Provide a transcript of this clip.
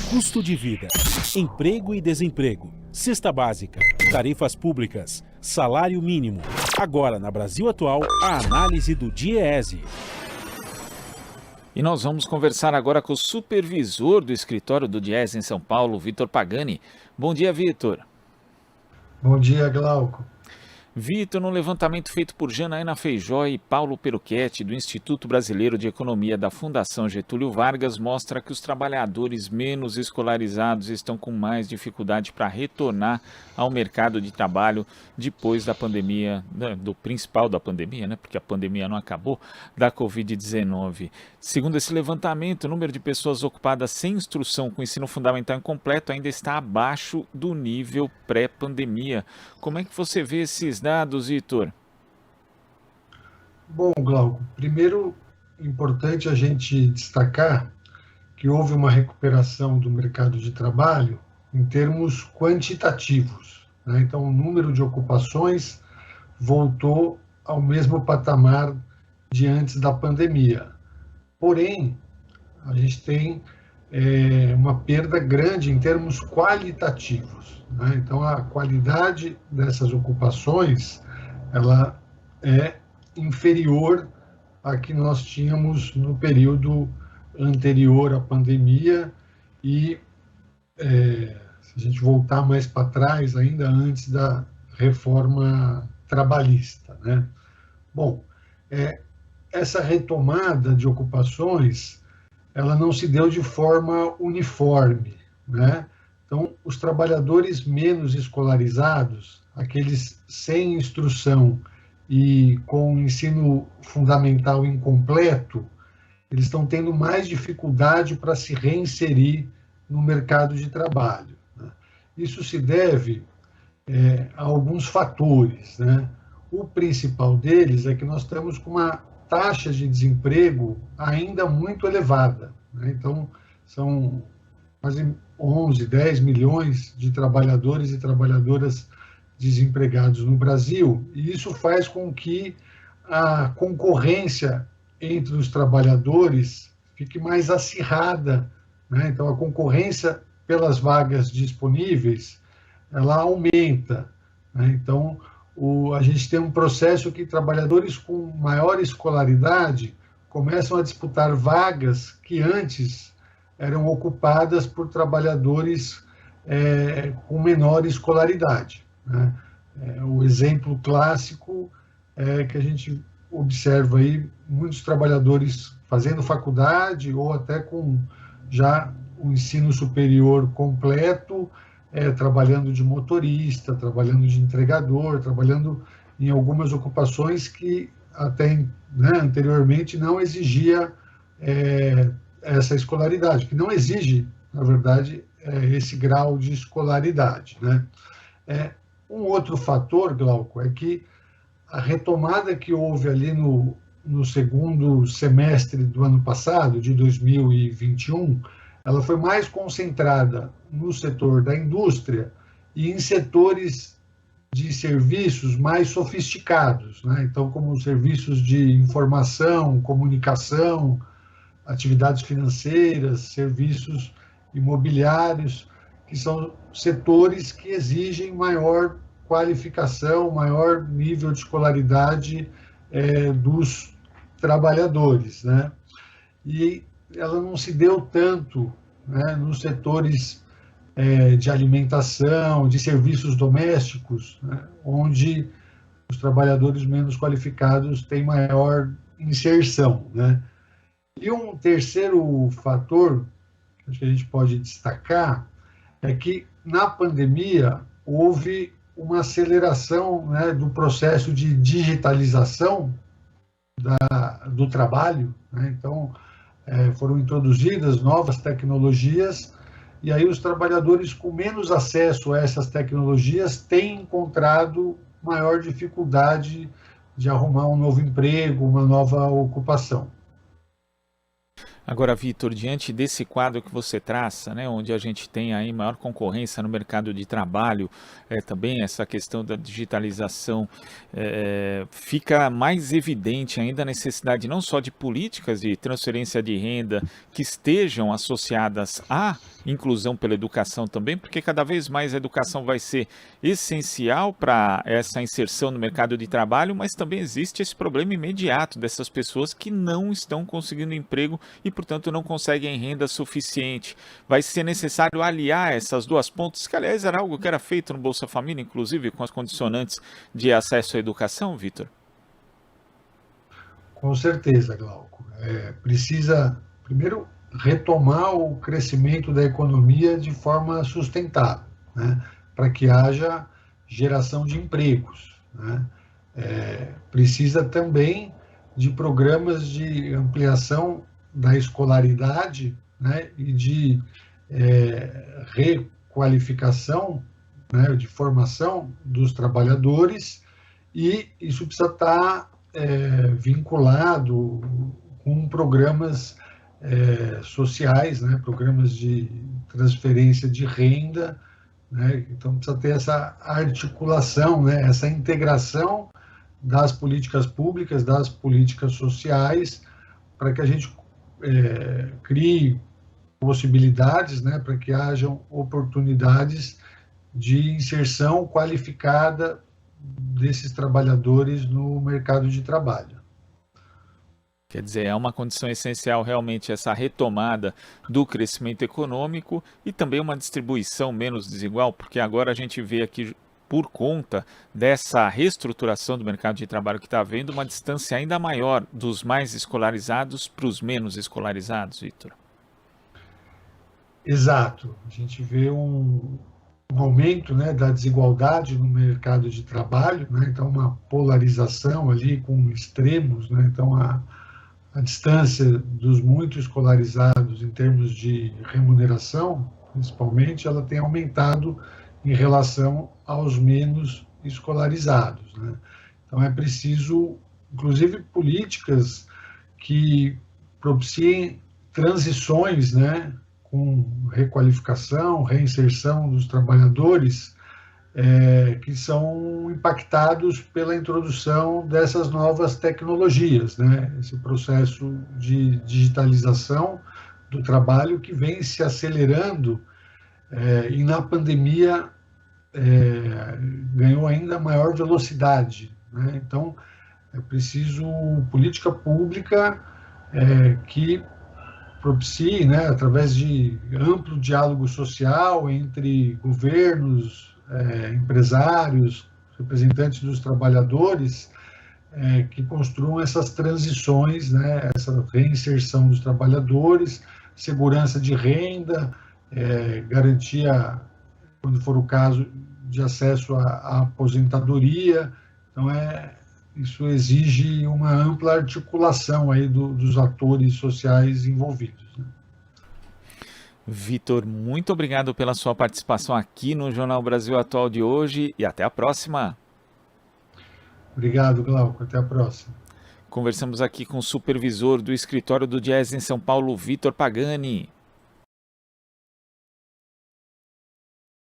Custo de vida, emprego e desemprego, cesta básica, tarifas públicas, salário mínimo. Agora, na Brasil Atual, a análise do DIEESE. E nós vamos conversar agora com o supervisor do escritório do DIEESE em São Paulo, Vitor Pagani. Bom dia, Vitor. Bom dia, Glauco. Vitor, no levantamento feito por Janaína Feijó e Paulo Peruchetti, do Instituto Brasileiro de Economia da Fundação Getúlio Vargas, mostra que os trabalhadores menos escolarizados estão com mais dificuldade para retornar ao mercado de trabalho depois da pandemia, do principal da pandemia, né? Porque a pandemia não acabou, da Covid-19. Segundo esse levantamento, o número de pessoas ocupadas sem instrução com ensino fundamental incompleto ainda está abaixo do nível pré-pandemia. Como é que você vê esses dados, Vitor? Bom, Glauco, primeiro importante a gente destacar que houve uma recuperação do mercado de trabalho em termos quantitativos, né? Então, o número de ocupações voltou ao mesmo patamar de antes da pandemia. Porém, a gente tem uma perda grande em termos qualitativos, né? Então, a qualidade dessas ocupações ela é inferior à que nós tínhamos no período anterior à pandemia e, se a gente voltar mais para trás, ainda antes da reforma trabalhista, né? Bom, essa retomada de ocupações ela não se deu de forma uniforme, né? Então, os trabalhadores menos escolarizados, aqueles sem instrução e com ensino fundamental incompleto, eles estão tendo mais dificuldade para se reinserir no mercado de trabalho, né? Isso se deve a alguns fatores, né? O principal deles é que nós estamos com uma taxa de desemprego ainda muito elevada, né? Então, são quase 11, 10 milhões de trabalhadores e trabalhadoras desempregados no Brasil, e isso faz com que a concorrência entre os trabalhadores fique mais acirrada, né? Então, a concorrência pelas vagas disponíveis, ela aumenta, né? Então, a gente tem um processo que trabalhadores com maior escolaridade começam a disputar vagas que antes eram ocupadas por trabalhadores com menor escolaridade, né? O exemplo clássico é que a gente observa aí muitos trabalhadores fazendo faculdade ou até com já o ensino superior completo, trabalhando de motorista, trabalhando de entregador, trabalhando em algumas ocupações que até, né, anteriormente não exigia essa escolaridade, que não exige, na verdade, esse grau de escolaridade, né? Um outro fator, Glauco, é que a retomada que houve ali no segundo semestre do ano passado, de 2021, ela foi mais concentrada no setor da indústria e em setores de serviços mais sofisticados, né? Então, como serviços de informação, comunicação, atividades financeiras, serviços imobiliários, que são setores que exigem maior qualificação, maior nível de escolaridade dos trabalhadores, né? E ela não se deu tanto, né, nos setores de alimentação, de serviços domésticos, né, onde os trabalhadores menos qualificados têm maior inserção, né? E um terceiro fator que a gente pode destacar é que, na pandemia, houve uma aceleração, né, do processo de digitalização do trabalho, né? Então, foram introduzidas novas tecnologias e aí os trabalhadores com menos acesso a essas tecnologias têm encontrado maior dificuldade de arrumar um novo emprego, uma nova ocupação. Agora, Vitor, diante desse quadro que você traça, né, onde a gente tem aí maior concorrência no mercado de trabalho, também essa questão da digitalização, fica mais evidente ainda a necessidade não só de políticas de transferência de renda que estejam associadas à inclusão pela educação também, porque cada vez mais a educação vai ser essencial para essa inserção no mercado de trabalho, mas também existe esse problema imediato dessas pessoas que não estão conseguindo emprego e, portanto, não conseguem renda suficiente. Vai ser necessário aliar essas duas pontas, que, aliás, era algo que era feito no Bolsa Família, inclusive com as condicionantes de acesso à educação, Vitor? Com certeza, Glauco. Precisa, primeiro, retomar o crescimento da economia de forma sustentável, né? Para que haja geração de empregos, né? Precisa também de programas de ampliação da escolaridade, né? E de requalificação, né? De formação dos trabalhadores, e isso precisa estar vinculado com programas sociais, né? Programas de transferência de renda, né? Então precisa ter essa articulação, né? Essa integração das políticas públicas, das políticas sociais, para que a gente crie possibilidades, né? Para que hajam oportunidades de inserção qualificada desses trabalhadores no mercado de trabalho. Quer dizer, é uma condição essencial realmente essa retomada do crescimento econômico e também uma distribuição menos desigual, porque agora a gente vê aqui, por conta dessa reestruturação do mercado de trabalho que está havendo, uma distância ainda maior dos mais escolarizados para os menos escolarizados, Vitor. Exato. A gente vê um aumento, né, da desigualdade no mercado de trabalho, né? Então uma polarização ali com extremos, né? Então a distância dos muito escolarizados em termos de remuneração, principalmente, ela tem aumentado em relação aos menos escolarizados, né? Então é preciso, inclusive, políticas que propiciem transições, né, com requalificação, reinserção dos trabalhadores que são impactados pela introdução dessas novas tecnologias, né? Esse processo de digitalização do trabalho que vem se acelerando e na pandemia ganhou ainda maior velocidade, né? Então é preciso política pública que propicie, né, através de amplo diálogo social entre governos, empresários, representantes dos trabalhadores, que construam essas transições, né, essa reinserção dos trabalhadores, segurança de renda, garantia, quando for o caso, de acesso à aposentadoria. Então, isso exige uma ampla articulação aí dos atores sociais envolvidos, né? Vitor, muito obrigado pela sua participação aqui no Jornal Brasil Atual de hoje e até a próxima. Obrigado, Glauco. Até a próxima. Conversamos aqui com o supervisor do escritório do Diese em São Paulo, Vitor Pagani.